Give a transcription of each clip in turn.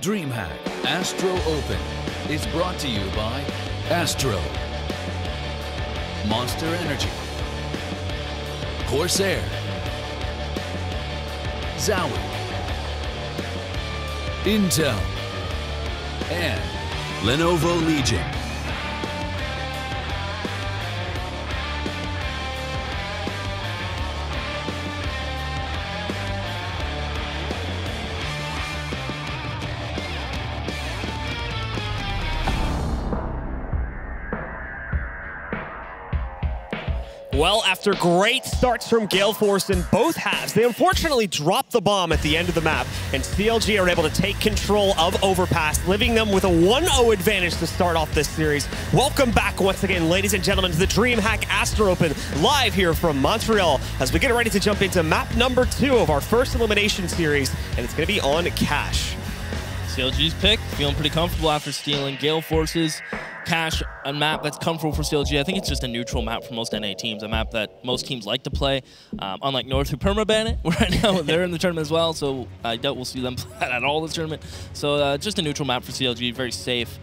DreamHack ASTRO Open is brought to you by ASTRO, Monster Energy, Corsair, Zowie, Intel, and Lenovo Legion. Well, after great starts from Gale Force in both halves, they unfortunately dropped the bomb at the end of the map, and CLG are able to take control of Overpass, leaving them with a 1-0 advantage to start off this series. Welcome back once again, ladies and gentlemen, to the DreamHack ASTRO Open, live here from Montreal, as we get ready to jump into map number 2 of our first elimination series, and it's going to be on Cash. CLG's pick, feeling pretty comfortable after stealing Gale Force's Cash, a map that's comfortable for CLG. I think it's just a neutral map for most NA teams, a map that most teams like to play. Unlike North, who permaban it right now, they're in the tournament as well, so I doubt we'll see them play that at all this tournament. So just a neutral map for CLG, very safe,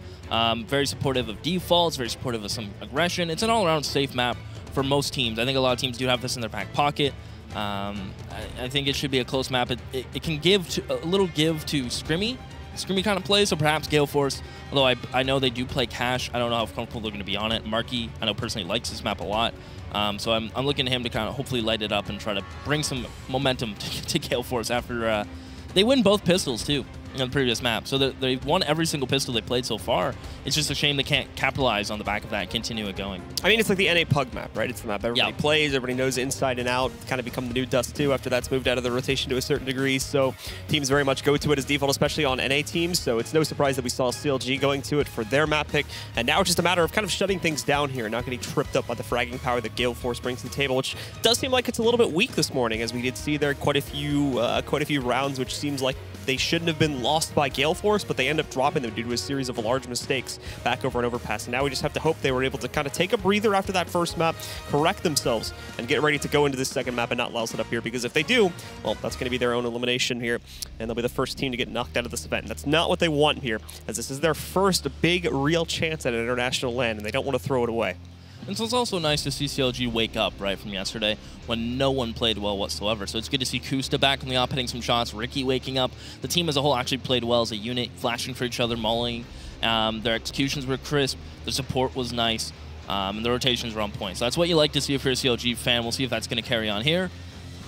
very supportive of defaults, very supportive of some aggression. It's an all-around safe map for most teams. I think a lot of teams do have this in their back pocket. I think it should be a close map. It can give a little give to Scrimmy kind of play, so perhaps Gale Force, although I know they do play Cash, I don't know how comfortable they're going to be on it. Marky, I know personally likes this map a lot, so I'm looking at him to kind of hopefully light it up and try to bring some momentum to Gale Force after they win both pistols too in the previous map. So they've won every single pistol they played so far. It's just a shame they can't capitalize on the back of that and continue it going. I mean, it's like the NA Pug map, right? It's the map everybody plays, everybody knows inside and out. It's kind of become the new Dust 2 after that's moved out of the rotation to a certain degree. So teams very much go to it as default, especially on NA teams. So it's no surprise that we saw CLG going to it for their map pick. And now it's just a matter of kind of shutting things down here, not getting tripped up by the fragging power that Gale Force brings to the table, which does seem like it's a little bit weak this morning, as we did see there quite a few rounds, which seems like they shouldn't have been lost by Gale Force, but they end up dropping them due to a series of large mistakes back over an Overpass. And now we just have to hope they were able to kind of take a breather after that first map, correct themselves, and get ready to go into this second map and not louse it up here. Because if they do, well, that's going to be their own elimination here, and they'll be the first team to get knocked out of this event. And that's not what they want here, as this is their first big, real chance at an international land, and they don't want to throw it away. And so it's also nice to see CLG wake up, right, from yesterday when no one played well whatsoever. So it's good to see Kusta back on the op hitting some shots, Ricky waking up. The team as a whole actually played well as a unit, flashing for each other, mauling. Their executions were crisp, the support was nice, and the rotations were on point. So that's what you like to see if you're a CLG fan. We'll see if that's going to carry on here.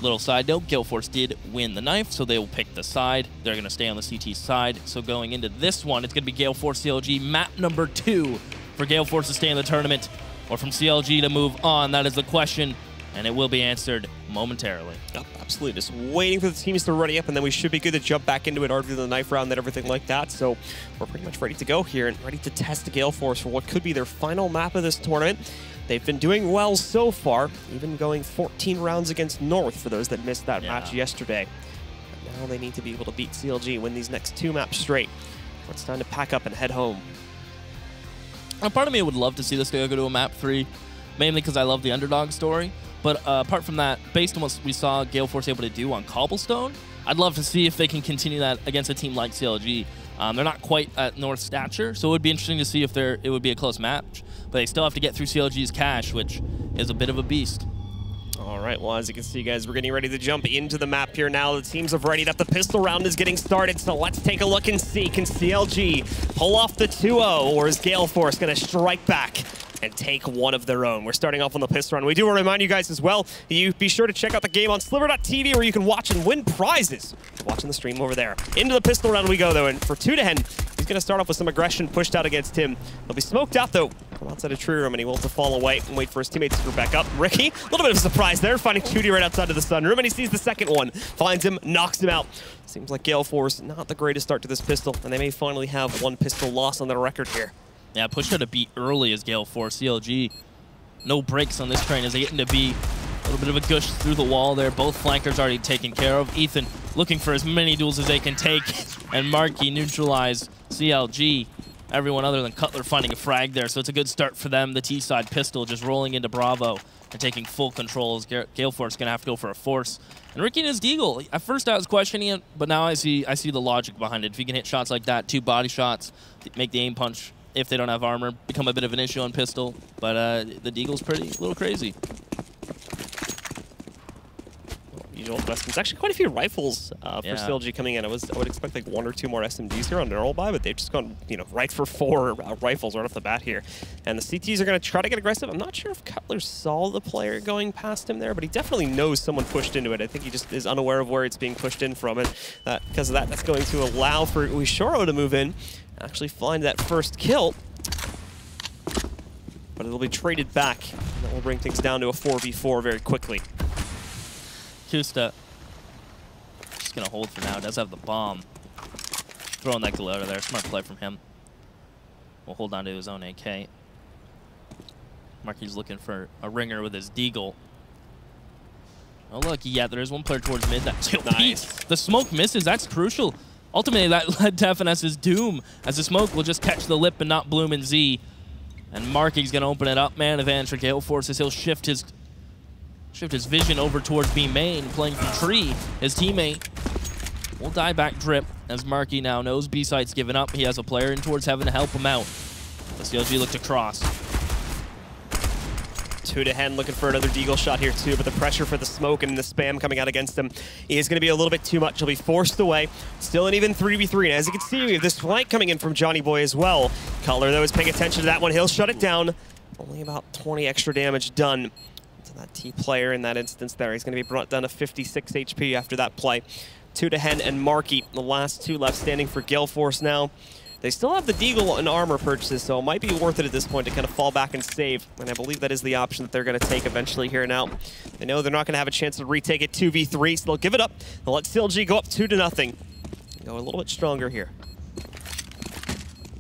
Little side note, Gale Force did win the knife, so they will pick the side. They're going to stay on the CT side. So going into this one, it's going to be Gale Force CLG, map number 2 for Gale Force to stay in the tournament, or from CLG to move on. That is the question, and it will be answered momentarily. Yep, absolutely. Just waiting for the teams to ready up, and then we should be good to jump back into it, argue the knife round and everything like that. So we're pretty much ready to go here and ready to test the Gale Force for what could be their final map of this tournament. They've been doing well so far, even going 14 rounds against North for those that missed that match yesterday. But now they need to be able to beat CLG, win these next 2 maps straight. It's time to pack up and head home. A part of me would love to see this go to a map 3, mainly because I love the underdog story. But apart from that, based on what we saw Gale Force able to do on Cobblestone, I'd love to see if they can continue that against a team like CLG. They're not quite at North stature, so it would be interesting to see if it would be a close match. But they still have to get through CLG's Cash, which is a bit of a beast. All right, well, as you can see, guys, we're getting ready to jump into the map here now. The teams have readied up. The pistol round is getting started, so let's take a look and see. Can CLG pull off the 2-0, or is Gale Force going to strike back and take one of their own? We're starting off on the pistol round. We do want to remind you guys as well, you be sure to check out the game on sliver.tv, where you can watch and win prizes. Watching the stream over there. Into the pistol round we go, though, and for 2-10, he's going to start off with some aggression pushed out against him. He'll be smoked out, though, outside a tree room, and he will have to fall away and wait for his teammates to go back up. Ricky, a little bit of a surprise there, finding Tootie right outside of the sunroom, and he sees the second one, finds him, knocks him out. Seems like Gale Force, not the greatest start to this pistol, and they may finally have 1 pistol loss on their record here. Yeah, pushed out a beat early as Gale Force. CLG, no breaks on this train as they get into B. A little bit of a gush through the wall there. Both flankers already taken care of. Ethan looking for as many duels as they can take, and Marky neutralize CLG. Everyone other than Cutler finding a frag there, so it's a good start for them. The T-side pistol just rolling into Bravo. and taking full control. As Gale Force going to have to go for a force. And Ricky and his Deagle, at first I was questioning it, but now I see the logic behind it. If you can hit shots like that, 2 body shots, make the aim punch, if they don't have armor, become a bit of an issue on pistol. But the Deagle's a little crazy. Usual investments. Actually, quite a few rifles for CLG coming in. I would expect like 1 or 2 more SMGs here on normal buy, but they've just gone right for 4 rifles right off the bat here. And the CTs are going to try to get aggressive. I'm not sure if Cutler saw the player going past him there, but he definitely knows someone pushed into it. I think he just is unaware of where it's being pushed in from, and because of that, that's going to allow for Uishoro to move in, actually find that first kill. But it'll be traded back. And that will bring things down to a 4v4 very quickly. Kusta just going to hold for now. Does have the bomb. Throwing that Gale out of there. Smart play from him. Will hold on to his own AK. Marky's looking for a ringer with his Deagle. Oh, look. Yeah, there is one player towards mid. That's nice. The smoke misses. That's crucial. Ultimately, that led to FNS's doom, as the smoke will just catch the lip and not bloom in Z. And Marky's going to open it up. Man advantage for Gale Forces. He'll shift his vision over towards B main, playing from tree. His teammate will die back drip, as Marky now knows B site's given up. He has a player in towards heaven to help him out. The CLG looked across. 2 to Hen looking for another Deagle shot here too, but the pressure for the smoke and the spam coming out against him is going to be a little bit too much. He'll be forced away. Still an even 3v3. And as you can see, we have this flank coming in from Johnny Boy as well. Cutler, though, is paying attention to that one. He'll shut it down. Only about 20 extra damage done. That T player in that instance there. He's going to be brought down to 56 HP after that play. 2 to Hen and Marky, the last 2 left standing for Gale Force now. They still have the Deagle and armor purchases, so it might be worth it at this point to kind of fall back and save. And I believe that is the option that they're going to take eventually here now. They know they're not going to have a chance to retake it 2v3, so they'll give it up. They'll let CLG go up 2-0. Go a little bit stronger here.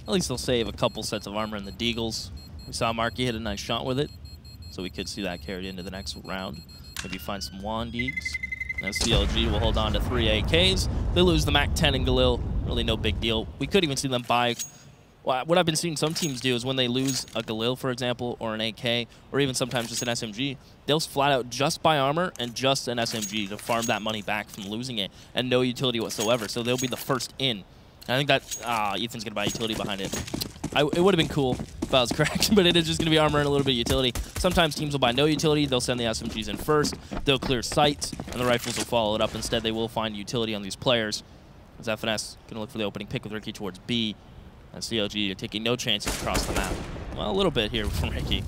At least they'll save a couple sets of armor in the Deagles. We saw Marky hit a nice shot with it, so we could see that carried into the next round. Maybe find some Wandeeks. And CLG will hold on to 3 AKs. They lose the MAC-10 and Galil. Really no big deal. We could even see them buy. What I've been seeing some teams do is when they lose a Galil, for example, or an AK, or even sometimes just an SMG, they'll flat out just buy armor and just an SMG to farm that money back from losing it, and no utility whatsoever. So they'll be the first in. And I think that Ethan's going to buy utility behind it. It would have been cool if I was correct, but it is just going to be armor and a little bit of utility. Sometimes teams will buy no utility. They'll send the SMGs in first. They'll clear sights, and the rifles will follow it up. Instead, they will find utility on these players. As FNS going to look for the opening pick with Ricky towards B. And CLG are taking no chances across the map. Well, a little bit here from Ricky.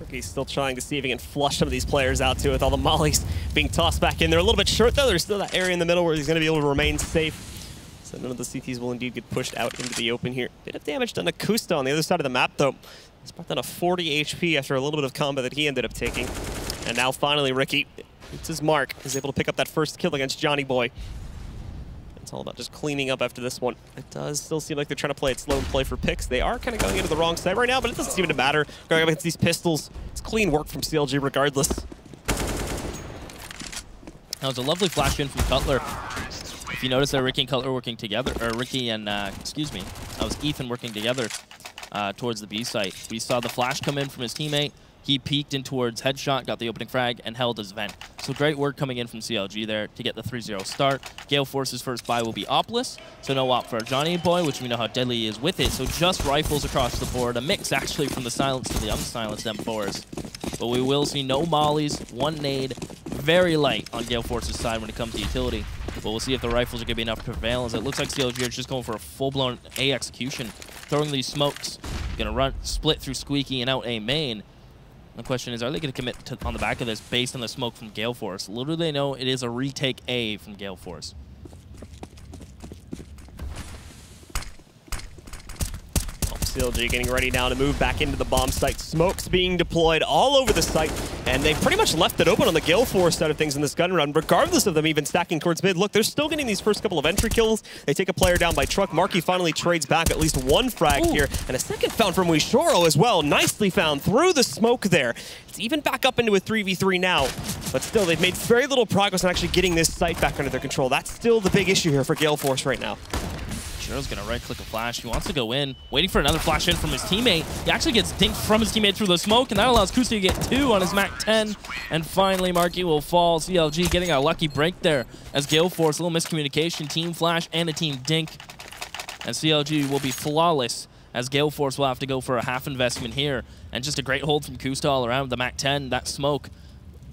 Ricky's still trying to see if he can flush some of these players out too, with all the mollies being tossed back in. They're a little bit short though. There's still that area in the middle where he's going to be able to remain safe. So none of the CTs will indeed get pushed out into the open here. Bit of damage done to Kusta on the other side of the map though. He's brought down a 40 HP after a little bit of combat that he ended up taking. And now finally Ricky, it's his mark. He's able to pick up that first kill against Johnny Boy. It's all about just cleaning up after this one. It does still seem like they're trying to play it slow and play for picks. They are kind of going into the wrong side right now, but it doesn't seem to matter. Going up against these pistols, it's clean work from CLG regardless. That was a lovely flash in from Cutler. If you notice that Ricky and Cutler working together, or Ricky and, excuse me, that was Ethan working together towards the B site. We saw the flash come in from his teammate. He peeked in towards headshot, got the opening frag, and held his vent. So great work coming in from CLG there to get the 3-0 start. Gale Force's first buy will be Opless, so no op for Johnny Boy, which we know how deadly he is with it. So just rifles across the board, a mix actually from the silenced to the unsilenced M4s. But we will see no mollies, 1 nade, very light on Gale Force's side when it comes to utility. But we'll see if the rifles are going to be enough to prevail, as it looks like CLG are just going for a full-blown A execution, throwing these smokes. Going to run, split through Squeaky and out A main. The question is, are they going to commit on the back of this based on the smoke from Gale Force? Little do they know it is a retake A from Gale Force. CLG getting ready now to move back into the bomb site. Smokes being deployed all over the site, and they pretty much left it open on the Gale Force side of things in this gun run, regardless of them even stacking towards mid. Look, they're still getting these first couple of entry kills. They take a player down by truck. Marky finally trades back at least 1 frag here, and a second found from Uishoro as well. Nicely found through the smoke there. It's even back up into a 3v3 now, but still, they've made very little progress on actually getting this site back under their control. That's still the big issue here for Gale Force right now. Shiro's gonna right-click a flash. He wants to go in, waiting for another flash in from his teammate. He actually gets dinked from his teammate through the smoke, and that allows Kusta to get 2 on his Mac 10. And finally, Marky will fall. CLG getting a lucky break there as Gale Force, a little miscommunication, team flash and a team dink. And CLG will be flawless as Gale Force will have to go for a half investment here. And just a great hold from Kusta all around. The Mac 10, that smoke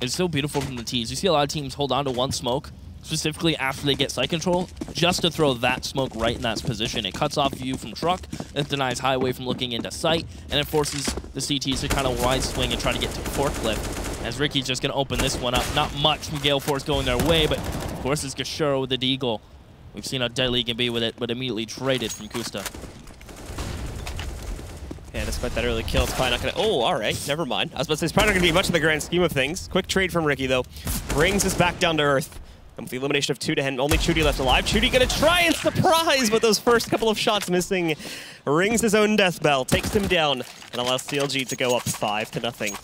is so beautiful from the tees. You see a lot of teams hold on to one smoke, specifically after they get site control, just to throw that smoke right in that position. It cuts off view from truck, it denies highway from looking into sight, and it forces the CTs to kind of wide swing and try to get to forklift. As Ricky's just going to open this one up. Not much from Gale Force going their way, but of course it's Gashuro with the deagle. We've seen how deadly he can be with it, but immediately traded from Kusta. Yeah, despite that early kill, it's probably not going to... Oh, all right, never mind. I was about to say, it's probably not going to be much in the grand scheme of things. Quick trade from Ricky, though. Brings us back down to earth. And with the elimination of 2 to hand, only Chudy left alive. Chudy going to try and surprise, but those first couple of shots missing. Rings his own death bell, takes him down, and allows CLG to go up 5-0.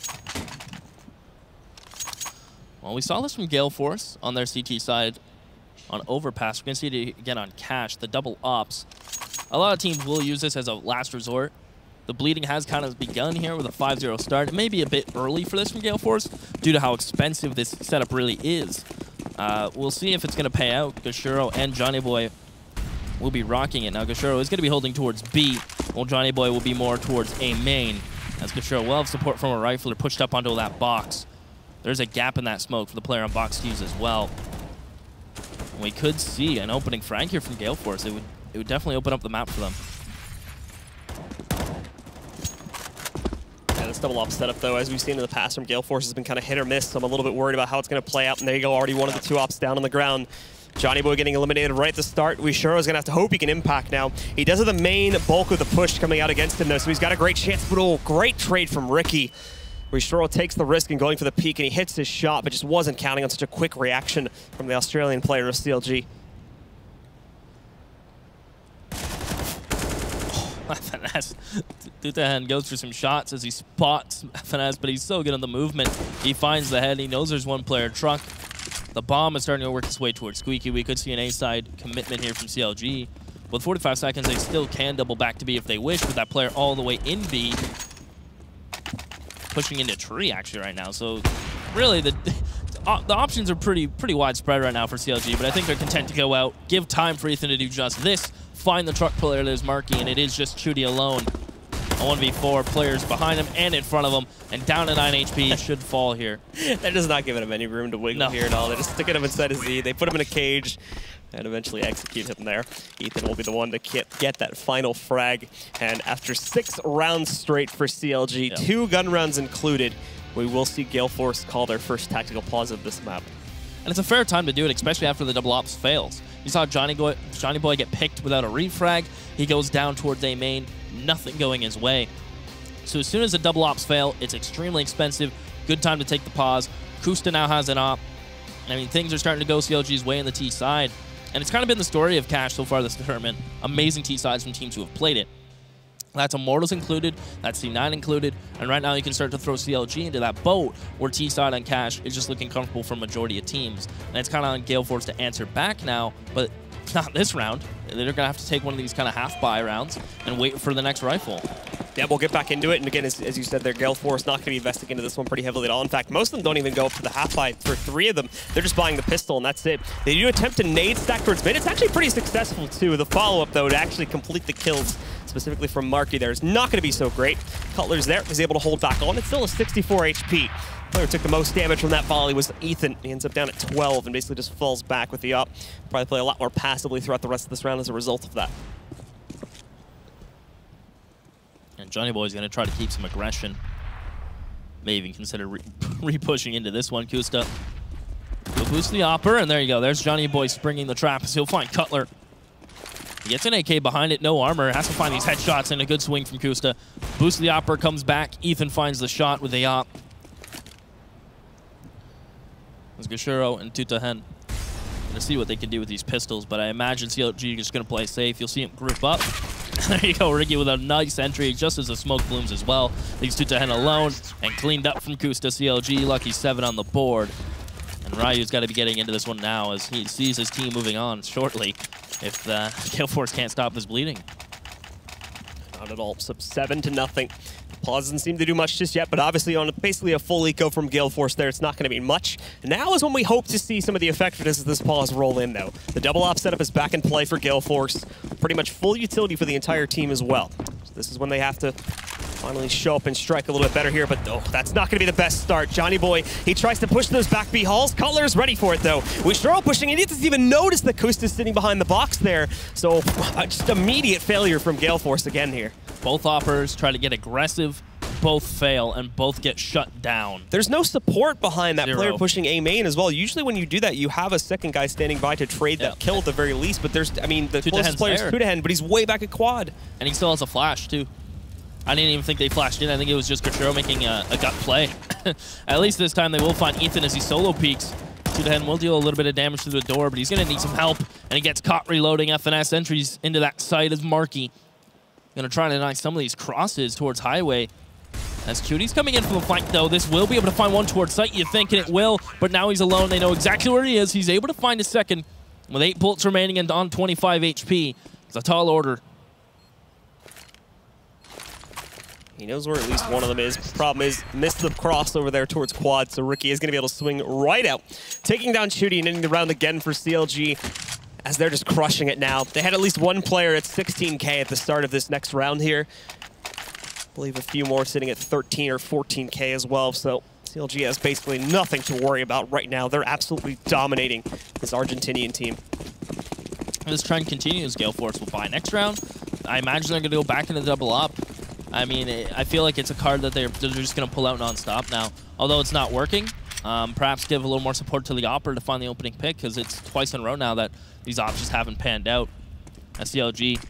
Well, we saw this from Gale Force on their CT side on overpass. We're going to see it again on cash, the double ops. A lot of teams will use this as a last resort. The bleeding has kind of begun here with a 5-0 start. It may be a bit early for this from Gale Force due to how expensive this setup really is. We'll see if it's going to pay out. Gashuro and Johnny Boy will be rocking it. Now Gashuro is going to be holding towards B, while Johnny Boy will be more towards A main. As Gashuro will have support from a rifler pushed up onto that box. There's a gap in that smoke for the player on box to use as well. And we could see an opening frag here from Gale Force. It would definitely open up the map for them. This double op setup, though, as we've seen in the past from Gale Force, has been kind of hit or miss, so I'm a little bit worried about how it's going to play out. And there you go, already one of the 2 ops down on the ground. Johnny Boy getting eliminated right at the start. We sure is going to have to hope he can impact now. He does have the main bulk of the push coming out against him, though, so he's got a great chance. But oh, great trade from Ricky. Rishoro takes the risk in going for the peak, and he hits his shot, but just wasn't counting on such a quick reaction from the Australian player of CLG. Finesse. Tutahan goes for some shots as he spots Finesse, but he's so good on the movement. He finds the head. He knows there's one player truck. The bomb is starting to work its way towards Squeaky. We could see an A-side commitment here from CLG. With 45 seconds, they still can double back to B if they wish, with that player all the way in B. Pushing into tree, actually, right now. So, really, the options are pretty widespread right now for CLG, but I think they're content to go out, give time for Ethan to do just this, find the truck player that is Marky, and it is just Chudy alone. A 1v4, players behind him and in front of him, and down to 9 HP, should fall here. They're just not giving him any room to wiggle here at all. They're just sticking him inside his Z. They put him in a cage and eventually execute him there. Ethan will be the one to get that final frag. And after 6 rounds straight for CLG, 2 gun rounds included, we will see Gale Force call their first tactical pause of this map. And it's a fair time to do it, especially after the double ops fails. You saw Johnny Boy get picked without a refrag. He goes down towards A main, nothing going his way. So as soon as the double ops fail, it's extremely expensive. Good time to take the pause. Kusta now has an op. I mean, things are starting to go CLG's way in the T side. And it's kind of been the story of Cash so far this tournament. Amazing T sides from teams who have played it. That's Immortals included, that's C9 included, and right now you can start to throw CLG into that boat where T-Side and Cash is just looking comfortable for majority of teams. And it's kind of on Gale Force to answer back now, but not this round. They're going to have to take one of these kind of half-buy rounds and wait for the next rifle. Yeah, we'll get back into it. And again, as you said there, Gale Force not going to be investing into this one pretty heavily at all. In fact, most of them don't even go up to the half-buy. For 3 of them, they're just buying the pistol, and that's it. They do attempt to nade stack towards mid. It's actually pretty successful, too. The follow-up, though, to actually complete the kills, specifically from Marky there, is not going to be so great. Cutler's there, is able to hold back on. It's still a 64 HP. The player who took the most damage from that volley was Ethan. He ends up down at 12 and basically just falls back with the up. Probably play a lot more passively throughout the rest of this round as a result of that. And Johnny Boy's going to try to keep some aggression. May even consider re-pushing into this one. Kusta will boost the Opper, and there you go. There's Johnny Boy springing the trap as he'll find Cutler. He gets an AK behind it, no armor. Has to find these headshots and a good swing from Kusta. Boost the Opper, comes back. Ethan finds the shot with the op. There's Gashuro and Tutahen. Gonna see what they can do with these pistols, but I imagine CLG is gonna play safe. You'll see him group up. There you go, Ricky with a nice entry just as the smoke blooms as well. Leaves Tutahen alone and cleaned up from Kusta. CLG, lucky 7 on the board. And Ryu's got to be getting into this one now as he sees his team moving on shortly. if Gale Force can't stop this bleeding. Not at all. So 7-0. Pause doesn't seem to do much just yet, but obviously on basically a full eco from Gale Force there, it's not going to be much. Now is when we hope to see some of the effectiveness of this pause roll in, though. The double op setup is back in play for Gale Force. Pretty much full utility for the entire team as well. So this is when they have to finally show up and strike a little bit better here, but oh, that's not going to be the best start. Johnny Boy, he tries to push those back B halls. Cutler's ready for it, though. Wisharo pushing, and he doesn't even notice that Kusta's sitting behind the box there. So just immediate failure from Gale Force again here. Both operators try to get aggressive, both fail, and both get shut down. There's no support behind that player pushing A main as well. Usually when you do that, you have a second guy standing by to trade that kill at the very least, but there's, I mean, the closest player is Kudahen, but he's way back at quad. And he still has a flash, too. I didn't even think they flashed in. I think it was just Gashiro making a gut play. At least this time they will find Ethan as he solo peeks. Kudahen will deal a little bit of damage to the door, but he's going to need some help, and he gets caught reloading FNS entries into that site as Marky. Going to try to deny some of these crosses towards Highway. As Cutie's coming in from the flank, though, this will be able to find one towards sight, you think, and it will, but now he's alone. They know exactly where he is. He's able to find a second with 8 bullets remaining and on 25 HP. It's a tall order. He knows where at least one of them is. Problem is, missed the cross over there towards quad, so Ricky is going to be able to swing right out. Taking down Chuty and ending the round again for CLG, as they're just crushing it now. They had at least one player at 16K at the start of this next round here. I believe a few more sitting at 13 or 14K as well, so CLG has basically nothing to worry about right now. They're absolutely dominating this Argentinian team. This trend continues. Gale Force will buy next round. I imagine they're going to go back into double up. I mean, I feel like it's a card that they're just going to pull out non-stop now. Although it's not working, perhaps give a little more support to the Opera to find the opening pick, because it's twice in a row now that these ops just haven't panned out. At CLG,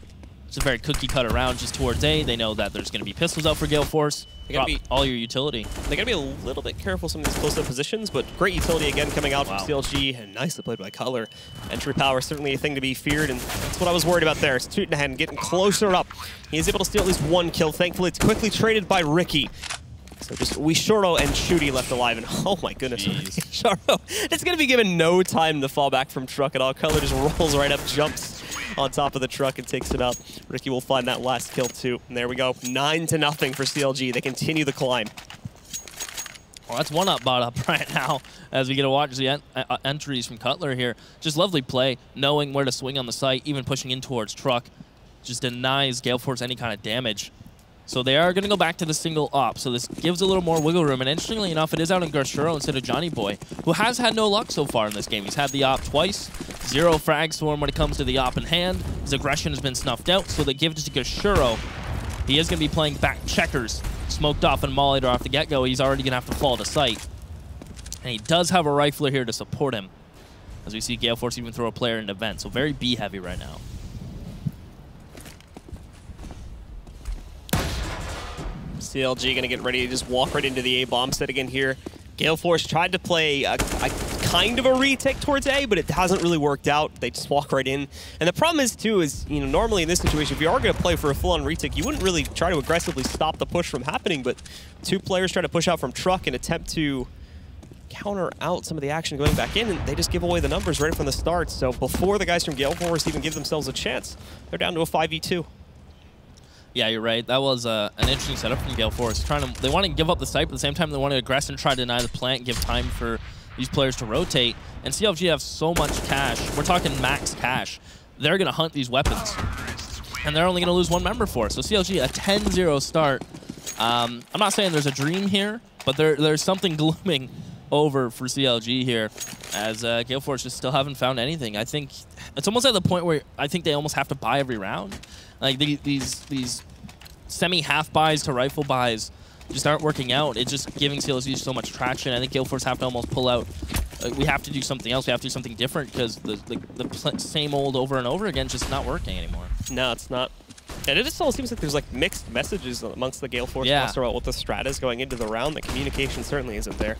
it's a very cookie-cutter round just towards A. They know that there's going to be pistols out for Gale Force. They gotta be all your utility. They gotta be a little bit careful some of these close-up positions, but great utility again coming out from CLG, and nicely played by Cutler. Entry power certainly a thing to be feared, and that's what I was worried about there. It's Tutenhan getting closer up. He is able to steal at least one kill. Thankfully, it's quickly traded by Ricky. So just Wisharo and Chuty left alive, and oh my goodness, Wisharo, it's gonna be given no time to fall back from truck at all. Cutler just rolls right up, jumps on top of the truck and takes it out. Ricky will find that last kill too. And there we go, 9-0 for CLG. They continue the climb. Well, that's one up bot up right now as we get to watch the entries from Cutler here. Just lovely play, knowing where to swing on the site, even pushing in towards truck. Just denies Gale Force any kind of damage. So they are going to go back to the single op. So this gives a little more wiggle room. And interestingly enough, it is out in Gashiro instead of Johnny Boy, who has had no luck so far in this game. He's had the op twice. 0 frags for him when it comes to the op in hand. His aggression has been snuffed out, so they give it to Gashiro. He is going to be playing back checkers. Smoked off and mollied off the get-go. He's already going to have to fall to sight. And he does have a rifler here to support him, as we see Gale Force even throw a player into vent. So very B-heavy right now. CLG going to get ready to just walk right into the A-bomb set again here. Gale Force tried to play a kind of a retake towards A, but it hasn't really worked out. They just walk right in. And the problem is, too, is, you know, normally in this situation, if you are going to play for a full-on retake, you wouldn't really try to aggressively stop the push from happening, but 2 players try to push out from truck and attempt to counter out some of the action going back in, and they just give away the numbers right from the start. So before the guys from Gale Force even give themselves a chance, they're down to a 5v2. Yeah, you're right. That was an interesting setup from Gale Force. They want to give up the site, but at the same time, they want to aggress and try to deny the plant, give time for these players to rotate. And CLG have so much cash. We're talking max cash. They're going to hunt these weapons. And they're only going to lose 1 member for it. So CLG, a 10-0 start. I'm not saying there's a dream here, but there's something glooming over for CLG here, as Gale Force just still haven't found anything. I think it's almost at the point where I think they almost have to buy every round. Like these semi-half buys to rifle buys just aren't working out. It's just giving CLG so much traction. I think Gale Force have to almost pull out. We have to do something else. We have to do something different, because the same old over and over again is just not working anymore. No, it's not. And it just all seems like there's like mixed messages amongst the Gale Force roster about what the strat is going into the round. The communication certainly isn't there.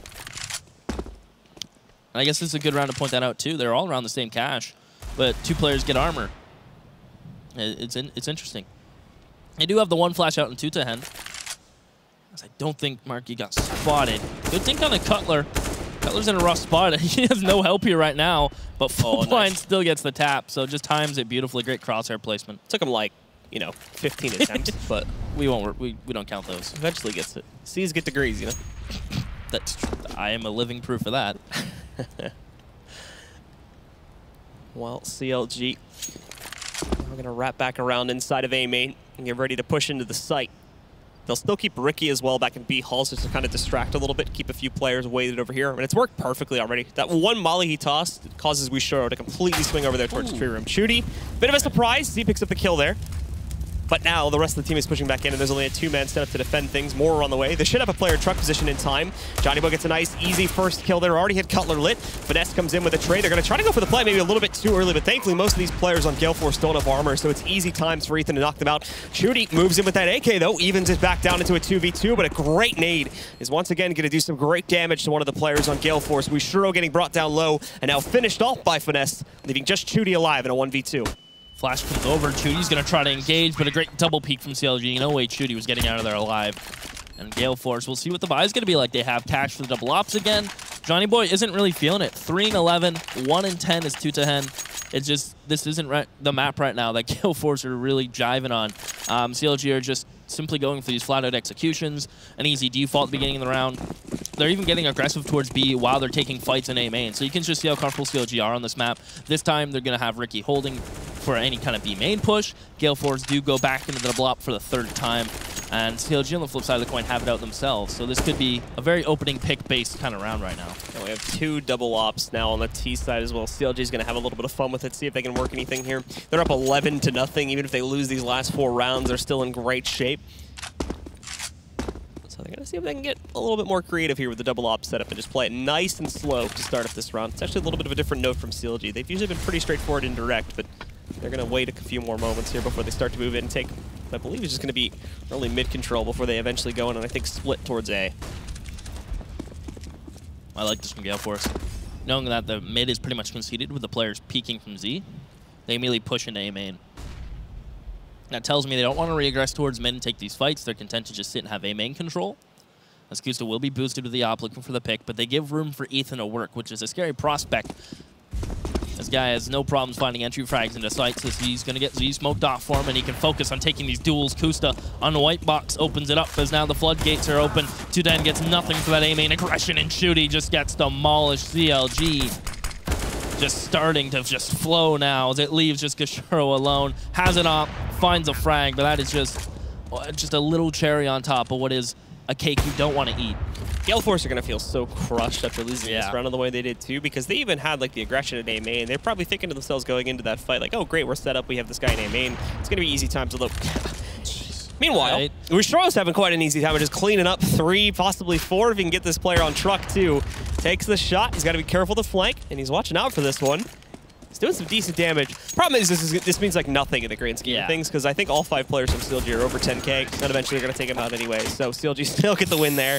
And I guess this is a good round to point that out too. They're all around the same cache, but 2 players get armor. It's interesting. They do have the 1 flash out in Tutenhan. I don't think Marky got spotted. Good think on a Cutler. Cutler's in a rough spot. He has no help here right now, but full blind nice. still gets the tap, so just times it beautifully. Great crosshair placement. Took him like, 15 attempts, but we don't count those. Eventually gets it. C's get degrees, That's true. I am a living proof of that. Well, CLG, we're going to wrap back around inside of A main and get ready to push into the site. They'll still keep Ricky as well back in B halls just to kind of distract a little bit, keep a few players weighted over here. I mean, it's worked perfectly already. That one molly he tossed causes Wishoro to completely swing over there towards the tree room. Chudy, bit of a surprise. Z picks up the kill there. But now the rest of the team is pushing back in, and there's only a two-man setup to defend things. More are on the way. They should have a player in truck position in time. Johnny Boy gets a nice, easy first kill there. Already had Cutler lit. Finesse comes in with a trade. They're going to try to go for the play maybe a little bit too early, but thankfully most of these players on Gale Force don't have armor, so it's easy times for Ethan to knock them out. Chudy moves in with that AK, though. Evens it back down into a 2v2, but a great nade is once again going to do some great damage to one of the players on Gale Force. Wishuro getting brought down low, and now finished off by Finesse, leaving just Chudy alive in a 1v2. Flash comes over. Chudy's going to try to engage, but a great double peek from CLG. No way Chudy was getting out of there alive. And Gale Force, we'll see what the buy is going to be like. They have cash for the double ops again. Johnny Boy isn't really feeling it. 3-11, 1-10 is 2-10. It's just, this isn't the map right now that Gale Force are really jiving on. CLG are just simply going for these flat-out executions, an easy default at the beginning of the round. They're even getting aggressive towards B while they're taking fights in A main. So you can just see how comfortable CLG are on this map. This time, they're going to have Ricky holding for any kind of B main push. Gale Force do go back into the double op for the third time. And CLG on the flip side of the coin have it out themselves. So this could be a very opening pick-based kind of round right now. And we have two double ops now on the T side as well. CLG is going to have a little bit of fun with it, see if they can work anything here. They're up 11-0. Even if they lose these last 4 rounds, they're still in great shape. So they're going to see if they can get a little bit more creative here with the double op setup and just play it nice and slow to start up this round. It's actually a little bit of a different note from CLG. They've usually been pretty straightforward and direct, but they're going to wait a few more moments here before they start to move in and take, I believe it's just going to be early mid-control before they eventually go in and I think split towards A. I like this from Gale Force. Knowing that the mid is pretty much conceded with the players peeking from Z, they immediately push into A main. That tells me they don't want to re-aggress towards mid and take these fights. They're content to just sit and have A main control. Ascusa will be boosted with the op looking for the pick, but they give room for Ethan to work, which is a scary prospect. This guy has no problems finding entry frags into sight, so he's going to get Z smoked off for him, and he can focus on taking these duels. Kusta on the white box opens it up as now the floodgates are open. 210 gets nothing for that A main aggression, and Chudy just gets demolished. CLG just starting to just flow now as it leaves just Wishuro alone. Has it up, finds a frag, but that is just a little cherry on top of what is a cake you don't want to eat. Gale Force are going to feel so crushed after losing this round the way they did too, because they even had like the aggression at A main. They're probably thinking to themselves going into that fight like, oh great, we're set up, we have this guy in A main. It's going to be easy times to look. Meanwhile, Wishuro's having quite an easy time of just cleaning up 3, possibly 4 if he can get this player on truck too. Takes the shot, he's got to be careful to flank, and he's watching out for this one. He's doing some decent damage. Problem is, this means like nothing in the grand scheme of things, because I think all 5 players from CLG are over 10k, and eventually they're going to take him out anyway. So CLG still get the win there.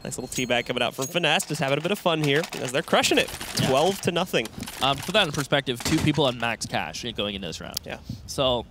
Nice little teabag coming out from Finesse, just having a bit of fun here as they're crushing it. 12-0. To put that in perspective, 2 people on max cash going into this round. Yeah. So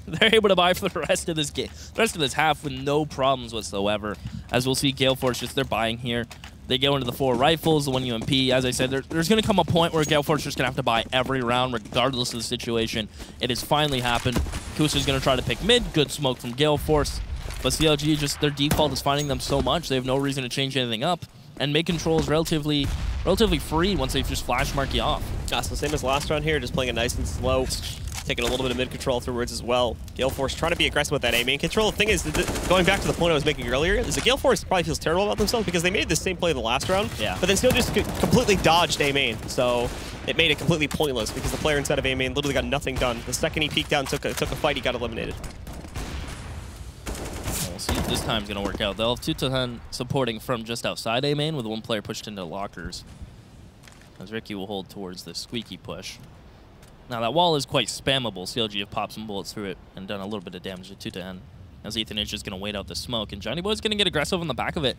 they're able to buy for the rest of this game, the rest of this half with no problems whatsoever. As we'll see, Gale Force just they're buying here. They go into the 4 rifles, the 1 UMP. As I said, there's going to come a point where Gale Force is just going to have to buy every round, regardless of the situation. It has finally happened. Kusa's going to try to pick mid. Good smoke from Gale Force. But CLG, just their default is finding them so much, they have no reason to change anything up. And mid control is relatively free once they just flash mark you off. So same as last round here, just playing it nice and slow. Taking a little bit of mid control afterwards as well. Gale Force trying to be aggressive with that A main control. The thing is, going back to the point I was making earlier, is that Gale Force probably feels terrible about themselves because they made the same play the last round, but then still just completely dodged A main. So it made it completely pointless because the player inside of A main literally got nothing done. The second he peeked down, took a fight, he got eliminated. We'll see if this time's going to work out. They'll have 2-10 supporting from just outside A main with 1 player pushed into lockers. As Ricky will hold towards the squeaky push. Now that wall is quite spammable. CLG have popped some bullets through it and done a little bit of damage to 2-10. As Ethan is just going to wait out the smoke. And Johnny Boy's going to get aggressive on the back of it.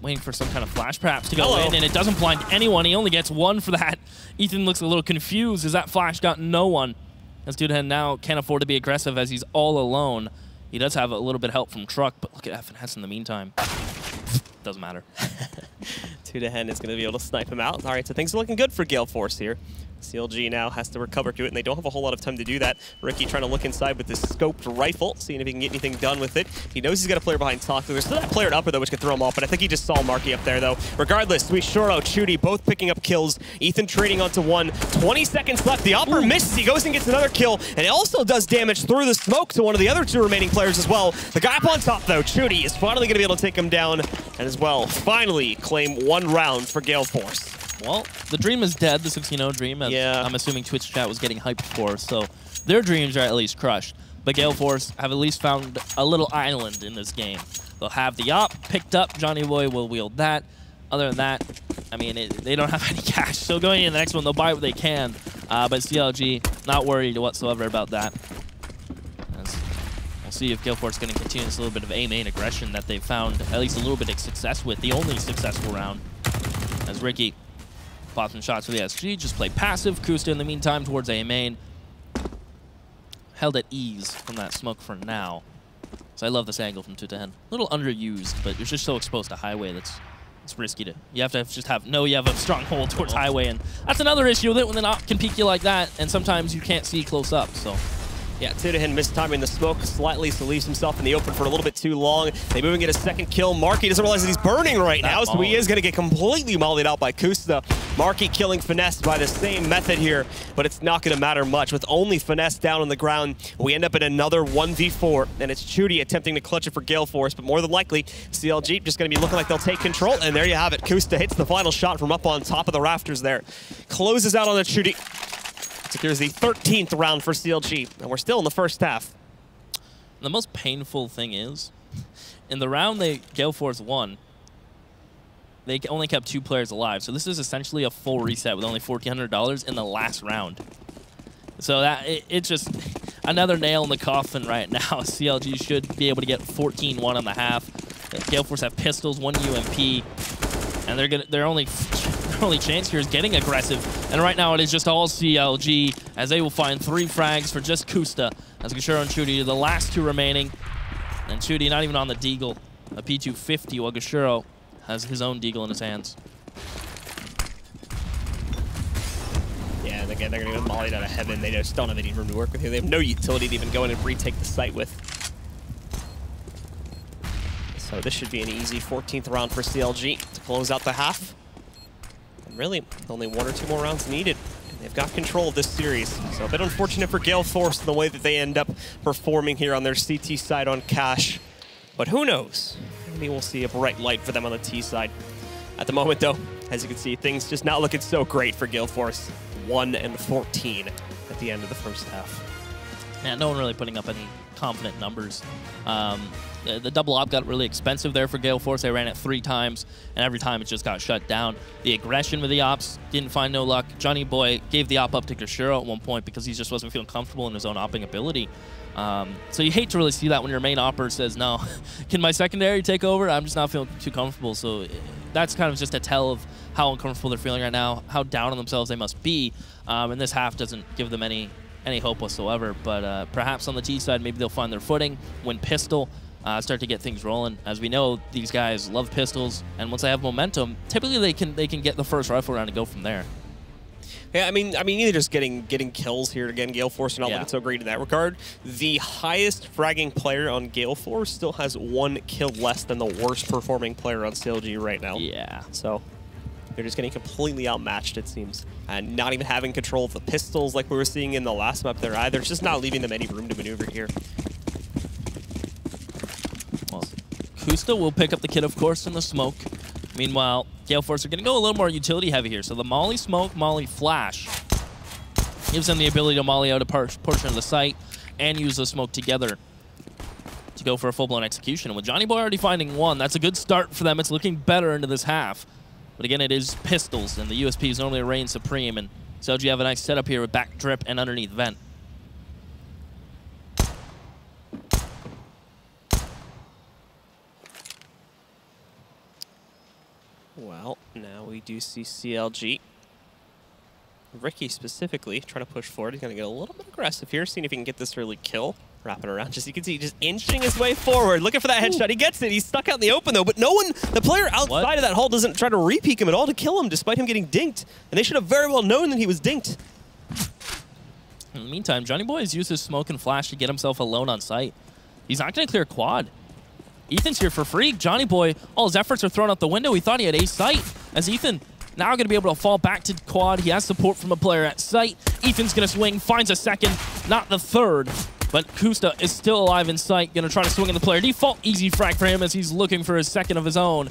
Waiting for some kind of flash perhaps to go in, and it doesn't blind anyone. He only gets 1 for that. Ethan looks a little confused as that flash got no one. As 2-10 now can't afford to be aggressive as he's all alone. He does have a little bit of help from Truck, but look at FNS in the meantime. doesn't matter. 2 to Hen is going to be able to snipe him out. All right, so things are looking good for Gale Force here. CLG now has to recover to it, and they don't have a whole lot of time to do that. Ricky trying to look inside with this scoped rifle, seeing if he can get anything done with it. He knows he's got a player behind top. There's still that player at upper, though, which could throw him off, but I think he just saw Marky up there, though. Regardless, Suishiro, Chudy both picking up kills. Ethan trading onto one. 20 seconds left. The upper misses. He goes and gets another kill, and it also does damage through the smoke to one of the other 2 remaining players as well. The guy up on top, though, Chudy, is finally going to be able to take him down, and as well, finally claim 1 round for Gale Force. Well, the dream is dead, the 16-0 dream, as I'm assuming Twitch chat was getting hyped for, so their dreams are at least crushed. But Gale Force have at least found a little island in this game. They'll have the op picked up, Johnny Boy will wield that. Other than that, I mean, they don't have any cash, so going into the next one, they'll buy what they can. But CLG, not worried whatsoever about that. We'll see if Gale Force is going to continue this little bit of A-main aggression that they've found at least a little bit of success with, the only successful round. As Ricky pops some shots for the SG, just play passive. Kusta in the meantime towards A main. Held at ease from that smoke for now. So I love this angle from 2 to Hen. A little underused, but you're just so exposed to highway that's it's risky to. You have to just have you have a strong hold towards highway, and that's another issue with it when the op can peek you like that, and sometimes you can't see close up. So. Yeah, 2 to Hen mistiming the smoke slightly, so leaves himself in the open for a little bit too long. They move and get a second kill. Marky doesn't realize that he's burning right now, so he is going to get completely mollied out by Kusta. Marky killing Finesse by the same method here, but it's not going to matter much. With only Finesse down on the ground, we end up in another 1v4, and it's Chudy attempting to clutch it for Gale Force, but more than likely, CLG just going to be looking like they'll take control, and there you have it. Kusta hits the final shot from up on top of the rafters there. Closes out on the Chudy. Secures the 13th round for CLG, and we're still in the first half. The most painful thing is, in the round Gale Force won, they only kept 2 players alive. So this is essentially a full reset with only $1,400 in the last round. So that it's just another nail in the coffin right now. CLG should be able to get 14-1 on the half. Gale Force have pistols, 1 UMP, and their only chance here is getting aggressive. And right now it is just all CLG, as they will find 3 frags for just Kusta, as Gashiro and Chudy are the last 2 remaining. And Chudy not even on the deagle, a P250, while Gashiro has his own deagle in his hands. Yeah, and again, they're going to get mollied out of heaven. They just don't have any room to work with here. They have no utility to even go in and retake the site with. So this should be an easy 14th round for CLG to close out the half. And really, only 1 or 2 more rounds needed. And they've got control of this series. So a bit unfortunate for Gale Force in the way that they end up performing here on their CT side on Cash. But who knows? Maybe we'll see a bright light for them on the T side. At the moment, though, as you can see, things just not looking so great for Gale Force. 1-14 at the end of the first half. Yeah, no one really putting up any confident numbers. The double op got really expensive there for Gale Force. They ran it 3 times, and every time it just got shut down. The aggression with the ops didn't find no luck. Johnny Boy gave the op up to Gashiro at one point because he just wasn't feeling comfortable in his own opping ability. So you hate to really see that when your main opper says, no, can my secondary take over? I'm just not feeling too comfortable. So that's kind of just a tell of how uncomfortable they're feeling right now, how down on themselves they must be. And this half doesn't give them any hope whatsoever. But perhaps on the T side, maybe they'll find their footing, win pistol, start to get things rolling. As we know, these guys love pistols, and once they have momentum, typically they can get the first rifle round and go from there. Yeah, I mean, either just getting kills here again. Gale Force are not looking so great in that regard. The highest fragging player on Gale Force still has 1 kill less than the worst performing player on CLG right now. Yeah. So they're just getting completely outmatched, it seems, and not even having control of the pistols like we were seeing in the last map there either. It's just not leaving them any room to maneuver here. Well, Kusta will pick up the kid, of course, in the smoke. Meanwhile, Gale Force are going to go a little more utility heavy here. So the Molly Smoke, Molly Flash gives them the ability to molly out a portion of the site and use the smoke together to go for a full-blown execution. And with Johnny Boy already finding 1, that's a good start for them. It's looking better into this half. But again, it is pistols, and the USPs normally reign supreme. And CLG have a nice setup here with back drip and underneath vent. Well, now we do see CLG. Ricky specifically trying to push forward. He's going to get a little bit aggressive here, seeing if he can get this early kill. wrapping around. Just you can see, just inching his way forward, looking for that headshot. He gets it. He's stuck out in the open though, but no one, the player outside of that hall doesn't try to re-peek him at all to kill him, despite him getting dinked. And they should have very well known that he was dinked. In the meantime, Johnny Boy has used his smoke and flash to get himself alone on site. He's not going to clear quad. Ethan's here for free. Johnny Boy, all his efforts are thrown out the window. He thought he had ace sight, as Ethan now going to be able to fall back to quad. He has support from a player at sight. Ethan's going to swing, finds a second, not the third. But Kusta is still alive in sight, going to try to swing in the player default. Easy frag for him as he's looking for his second of his own.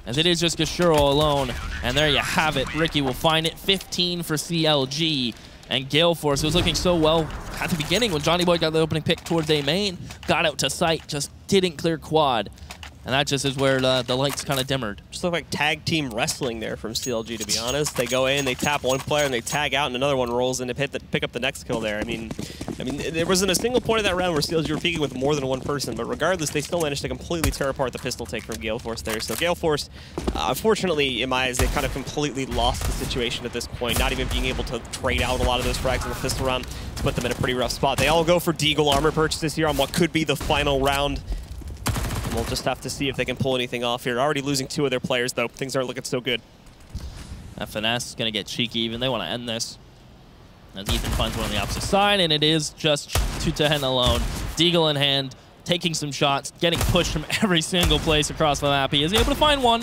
As it is just Gashuro alone. And there you have it. Ricky will find it. 15 for CLG. And Gale Force was looking so well at the beginning when Johnny Boy got the opening pick towards A main. Got out to sight, just didn't clear quad. And that just is where the lights kind of dimmered. Just looked like tag team wrestling there from CLG, to be honest. They go in, they tap one player, and they tag out, and another one rolls in to pick up the next kill there. I mean, there wasn't a single point of that round where CLG were peeking with more than one person, but regardless, they still managed to completely tear apart the pistol take from Gale Force there. So Gale Force, unfortunately, in my eyes, they kind of completely lost the situation at this point, not even being able to trade out a lot of those frags in the pistol round to put them in a pretty rough spot. They all go for Deagle armor purchases here on what could be the final round. And we'll just have to see if they can pull anything off here. Already losing 2 of their players, though. Things aren't looking so good. That finesse is going to get cheeky even. They want to end this. As Ethan finds one on the opposite side, and it is just 2-10 alone. Deagle in hand, taking some shots, getting pushed from every single place across the map. He is able to find one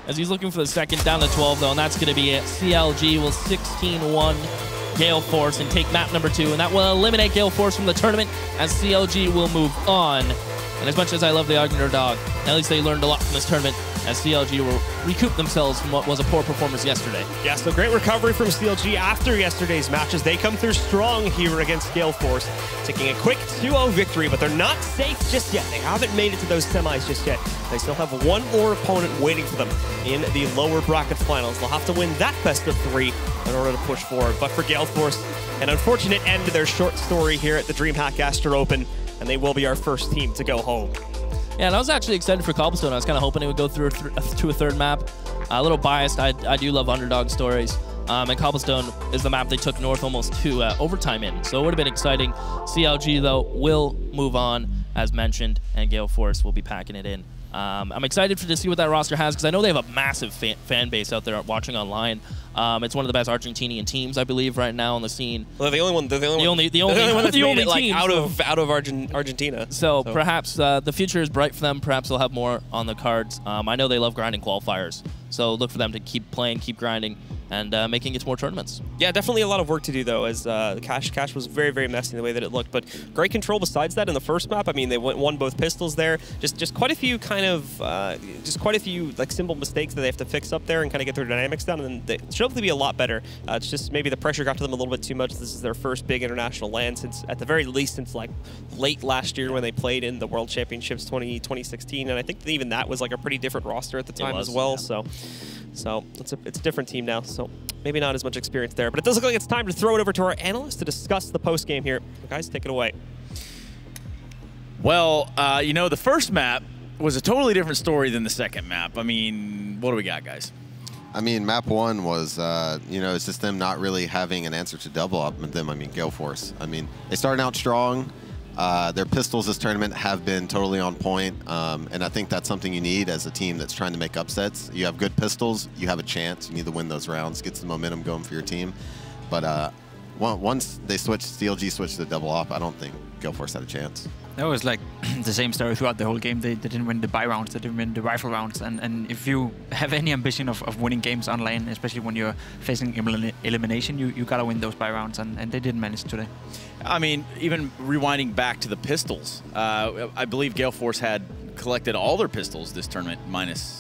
as he's looking for the second, down to 12, though, and that's going to be it. CLG will 16-1 Gale Force and take map number 2, and that will eliminate Gale Force from the tournament as CLG will move on. And as much as I love the underdog, at least they learned a lot from this tournament as CLG will recoup themselves from what was a poor performance yesterday. Yeah, so great recovery from CLG after yesterday's matches. They come through strong here against Gale Force, taking a quick 2-0 victory, but they're not safe just yet. They haven't made it to those semis just yet. They still have one more opponent waiting for them in the lower brackets finals. They'll have to win that best of 3 in order to push forward. But for Gale Force, an unfortunate end to their short story here at the DreamHack ASTRO Open, and they will be our first team to go home. Yeah, and I was actually excited for Cobblestone. I was kind of hoping it would go through to a third map. A little biased. I do love underdog stories. And Cobblestone is the map they took North almost to overtime in. So it would have been exciting. CLG, though, will move on, as mentioned, and Gale Force will be packing it in. I'm excited to see what that roster has because I know they have a massive fan base out there watching online. It's one of the best Argentinian teams, I believe, right now on the scene. Well, they're the only one. They're the only one that's made it like out of Argentina. So perhaps the future is bright for them. Perhaps they'll have more on the cards. I know they love grinding qualifiers, so look for them to keep playing, keep grinding, and making it to more tournaments. Yeah, definitely a lot of work to do, though, as Cash was very, very messy in the way that it looked. But great control besides that in the first map. I mean, they won both pistols there. Just quite a few like simple mistakes that they have to fix up there and kind of get their dynamics down, and then they should hopefully be a lot better. It's just maybe the pressure got to them a little bit too much. This is their first big international LAN since, at the very least, since like late last year when they played in the World Championships 2016, and I think that even that was like a pretty different roster at the time as well. Yeah. So it's a different team now, so maybe not as much experience there. But it does look like it's time to throw it over to our analyst to discuss the post-game here. Guys, take it away. Well, you know, the first map was a totally different story than the second map. I mean, what do we got, guys? I mean, map 1 was, you know, it's just them not really having an answer to double up with them. I mean, Gale Force. I mean, they started out strong. Their pistols this tournament have been totally on point, and I think that's something you need as a team that's trying to make upsets. You have good pistols, you have a chance. You need to win those rounds, get some momentum going for your team. But once they CLG switched to double op, I don't think Gale Force had a chance. That was like the same story throughout the whole game. They didn't win the buy rounds, they didn't win the rifle rounds. And if you have any ambition of winning games on lane, especially when you're facing elimination, you gotta win those buy rounds, and they didn't manage today. I mean, even rewinding back to the pistols, I believe Gale Force had collected all their pistols this tournament, minus...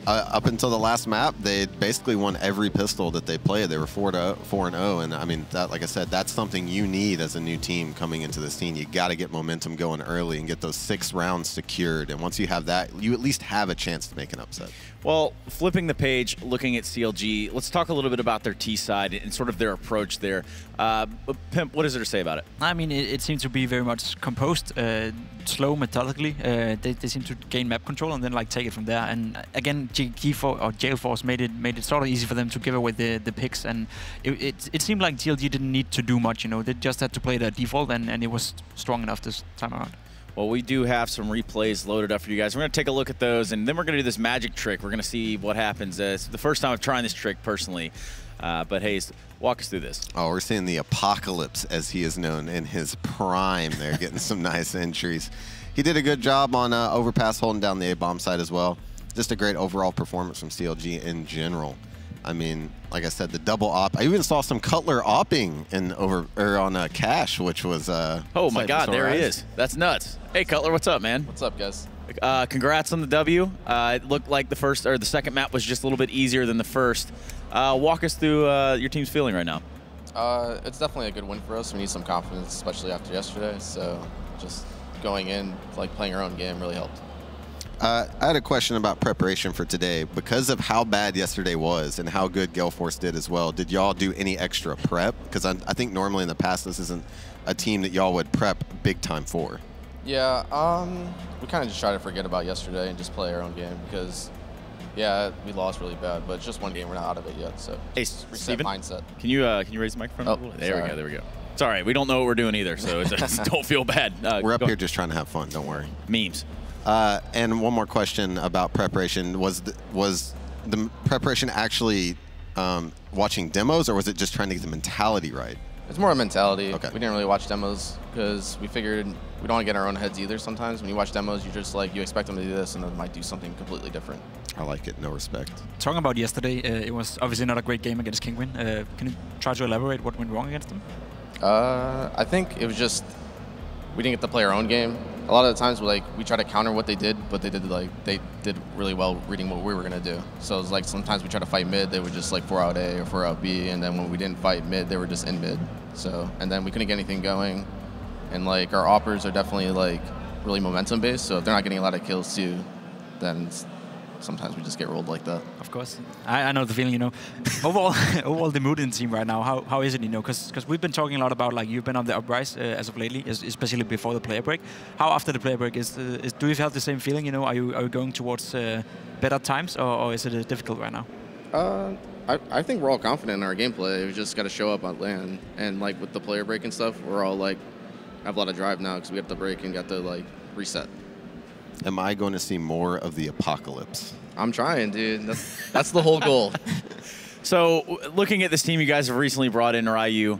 up until the last map, they basically won every pistol that they played. They were 4-0, and I mean, that, like I said, that's something you need as a new team coming into this team. You got to get momentum going early and get those 6 rounds secured. And once you have that, you at least have a chance to make an upset. Well, flipping the page, looking at CLG, let's talk a little bit about their T side and sort of their approach there. Pimp, what is there to say about it? I mean, it seems to be very much composed, slow, methodically. They seem to gain map control and then like take it from there. And again, Gale Force made it sort of easy for them to give away the picks. And it seemed like CLG didn't need to do much. You know, they just had to play their default, and it was strong enough this time around. Well, we do have some replays loaded up for you guys. We're going to take a look at those, and then we're going to do this magic trick. We're going to see what happens. It's the first time I'm trying this trick personally. But Hayes, walk us through this. Oh, we're seeing the Apocalypse, as he is known, in his prime there, getting some nice entries. He did a good job on overpass, holding down the A-bomb side as well. Just a great overall performance from CLG in general. I mean, like I said, the double op. I even saw some Cutler opping on Cash, which was oh my God, there he is. That's nuts. Hey Cutler, what's up, man? What's up, guys? Congrats on the W. It looked like the second map was just a little bit easier than the first. Walk us through your team's feeling right now. It's definitely a good win for us. We need some confidence, especially after yesterday. So just going in, like playing our own game, really helped. I had a question about preparation for today. Because of how bad yesterday was and how good Gale Force did as well, did y'all do any extra prep? Because I think normally in the past this isn't a team that y'all would prep big time for. Yeah, we kind of just try to forget about yesterday and just play our own game because, yeah, we lost really bad, but it's just one game. We're not out of it yet, so hey, reset Steven, mindset. Can you raise the microphone? Oh, there we go. There we go. It's all right. We don't know what we're doing either, so don't feel bad. We're up here just trying to have fun. Don't worry. Memes. And one more question about preparation. Was the preparation actually watching demos, or was it just trying to get the mentality right? It's more a mentality. Okay. We didn't really watch demos because we figured we don't want to get in our own heads either sometimes. When you watch demos, you just like, you expect them to do this and they might do something completely different. I like it. No respect. Talking about yesterday, it was obviously not a great game against Kingwin. Can you try to elaborate what went wrong against them? I think it was just we didn't get to play our own game. A lot of the times we try to counter what they did, but they did really well reading what we were gonna do. So it's like sometimes we try to fight mid, they would just like 4 out A or 4 out B, and then when we didn't fight mid, they were just in mid. So and then we couldn't get anything going, and like our oppers are definitely like really momentum based. So if they're not getting a lot of kills too, then sometimes we just get rolled like that. Of course, I know the feeling. You know, overall the mood in the team right now. How is it? You know, because we've been talking a lot about like you've been on the uprise as of lately, especially before the player break. How after the player break do you have the same feeling? You know, are you going towards better times, or is it difficult right now? I think we're all confident in our gameplay. We just got to show up on LAN, and like with the player break and stuff, we're all like have a lot of drive now because we got the break and got to like reset. Am I going to see more of the Apocalypse? I'm trying, dude. That's the whole goal. So, looking at this team you guys have recently brought in, Ryu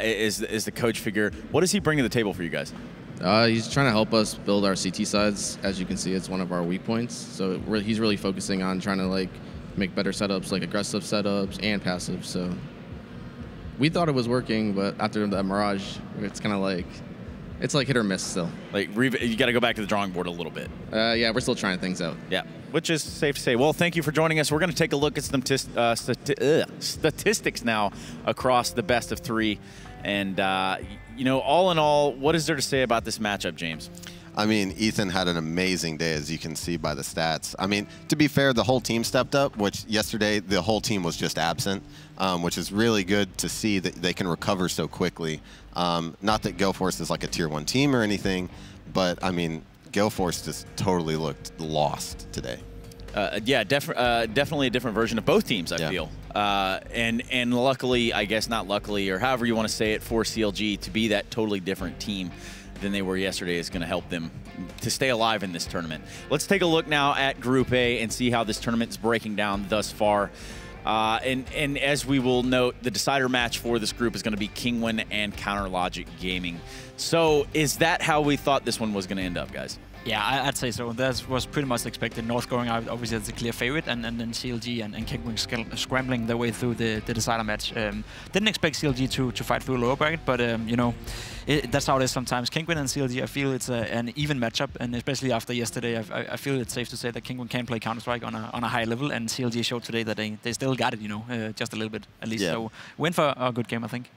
is the coach figure. What does he bring to the table for you guys? He's trying to help us build our CT sides. As you can see, it's one of our weak points. So he's really focusing on trying to like make better setups, like aggressive setups and passive. So we thought it was working, but after the Mirage, it's kind of like it's like hit or miss still. Like you got to go back to the drawing board a little bit. Yeah, we're still trying things out. Yeah, which is safe to say. Well, thank you for joining us. We're going to take a look at some statistics now across the best of 3. And, you know, all in all, what is there to say about this matchup, James? I mean, Ethan had an amazing day, as you can see by the stats. I mean, to be fair, the whole team stepped up, which yesterday the whole team was just absent, which is really good to see that they can recover so quickly. Not that Gale Force is like a tier 1 team or anything, but, I mean, Gale Force just totally looked lost today. Yeah, definitely a different version of both teams, I feel. And luckily, I guess not luckily, or however you want to say it, for CLG to be that totally different team than they were yesterday is going to help them to stay alive in this tournament. Let's take a look now at Group A and see how this tournament is breaking down thus far. And as we will note, the decider match for this group is going to be Kingwin and Counter Logic Gaming. So is that how we thought this one was going to end up, guys? Yeah, I'd say so. That was pretty much expected. North going out obviously as a clear favorite, and then CLG and Kingwin scrambling their way through the decider match. Didn't expect CLG to fight through a lower bracket, but you know, that's how it is sometimes. Kingwin and CLG, I feel it's an even matchup, and especially after yesterday, I feel it's safe to say that Kingwin can play Counter-Strike on a high level, and CLG showed today that they still got it, you know, just a little bit at least. Yeah. So win for a good game, I think.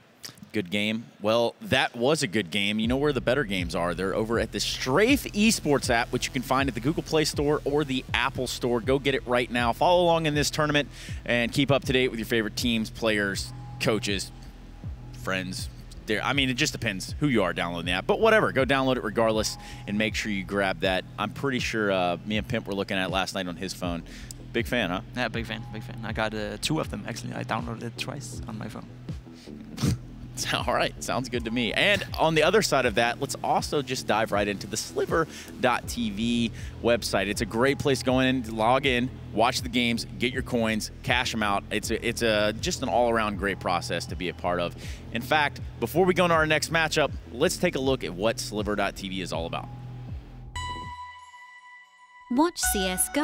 Good game. Well, that was a good game. You know where the better games are. They're over at the Strafe Esports app, which you can find at the Google Play Store or the Apple Store. Go get it right now. Follow along in this tournament and keep up to date with your favorite teams, players, coaches, friends. I mean, it just depends who you are downloading the app. But whatever, go download it regardless and make sure you grab that. I'm pretty sure me and Pimp were looking at it last night on his phone. Big fan, huh? Yeah, big fan, big fan. I got 2 of them, actually. I downloaded it twice on my phone. All right, sounds good to me. And on the other side of that, let's also just dive right into the sliver.tv website. It's a great place to go in, log in, watch the games, get your coins, cash them out. It's just an all-around great process to be a part of. In fact, before we go into our next matchup, let's take a look at what sliver.tv is all about. Watch CS:GO